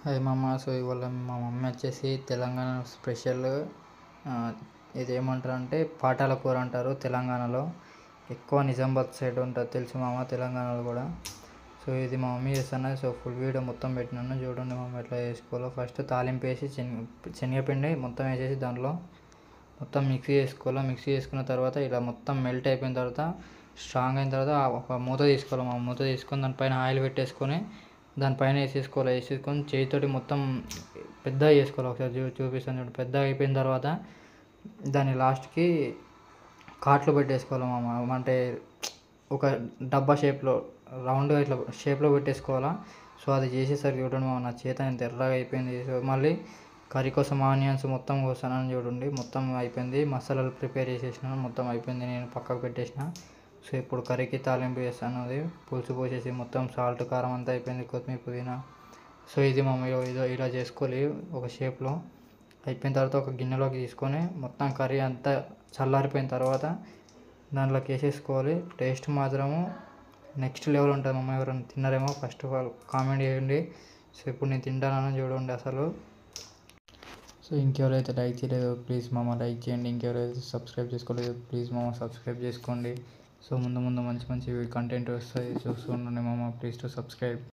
Hi మామ. So ఇవాళ మా మమ్మీ వచ్చేసి తెలంగాణ స్పెషల్ ఇది ఏమంటారు అంటే పాటాల కూర అంటారు తెలంగాణలో. ఎక్కువ నిజామాబాద్ సైడ్ ఉంటుంది తెలుసు మామ, తెలంగాణలో కూడా. సో ఇది మా మమ్మీ చేస్తాను. సో ఫుల్ వీడియో మొత్తం పెట్టినాను, చూడండి మమ్మీ ఎట్లా చేసుకోవాలో. ఫస్ట్ తాలింపు వేసి శనగపిండి మొత్తం వేసేసి దాంట్లో మొత్తం మిక్సీ చేసుకోవాలి. మిక్సీ చేసుకున్న తర్వాత ఇలా మొత్తం మెల్ట్ అయిపోయిన తర్వాత, స్ట్రాంగ్ అయిన తర్వాత ఒక మూత తీసుకోవాలి. మా మూత తీసుకొని దానిపైన ఆయిల్ పెట్టేసుకొని దానిపైన వేసేసుకొని చేతితోటి మొత్తం పెద్దగా చేసుకోవాలి. ఒకసారి చూపిస్తాను చూడండి. పెద్దగా అయిపోయిన తర్వాత దాన్ని లాస్ట్కి కాట్లు పెట్టేసుకోవాలి మామ. అంటే ఒక డబ్బా షేప్లో రౌండ్గా ఇట్లా షేప్లో పెట్టేసుకోవాలా. సో అది చేసేసరికి చూడండి మామ, నా చేత ఎంత ఎర్రగా అయిపోయింది. సో మళ్ళీ కర్రీ కోసం ఆనియన్స్ మొత్తం కోసానని చూడండి. మొత్తం అయిపోయింది, మసాలాలు ప్రిపేర్ చేసేసినాను, మొత్తం అయిపోయింది, నేను పక్కకు పెట్టేసిన. సో ఇప్పుడు కర్రీకి తాలింపు వేస్తాను. అది పులుసు పోసేసి మొత్తం సాల్ట్ కారం అంతా అయిపోయింది, కొత్తిమీర పుదీనా. సో ఇది మమ్మీ ఇలా చేసుకోవాలి ఒక షేప్లో. అయిపోయిన తర్వాత ఒక గిన్నెలోకి తీసుకొని మొత్తం కర్రీ అంతా చల్లారిపోయిన తర్వాత దాంట్లోకి వేసేసుకోవాలి. టేస్ట్ మాత్రము నెక్స్ట్ లెవెల్ ఉంటుంది మమ్మీ. ఎవరైనా తిన్నారేమో ఫస్ట్ ఆఫ్ ఆల్ కామెంట్ చేయండి. సో ఇప్పుడు నేను తింటానని చూడండి అసలు. సో ఇంకెవరైతే లైక్ చేయలేదో ప్లీజ్ మామ లైక్ చేయండి. ఇంకెవరైతే సబ్స్క్రైబ్ చేసుకోలేదో ప్లీజ్ మామ సబ్స్క్రైబ్ చేసుకోండి. సో ముందు మంచి మంచి కంటెంట్ వస్తాయి, చూస్తూ ఉండండి మామ. Please to subscribe.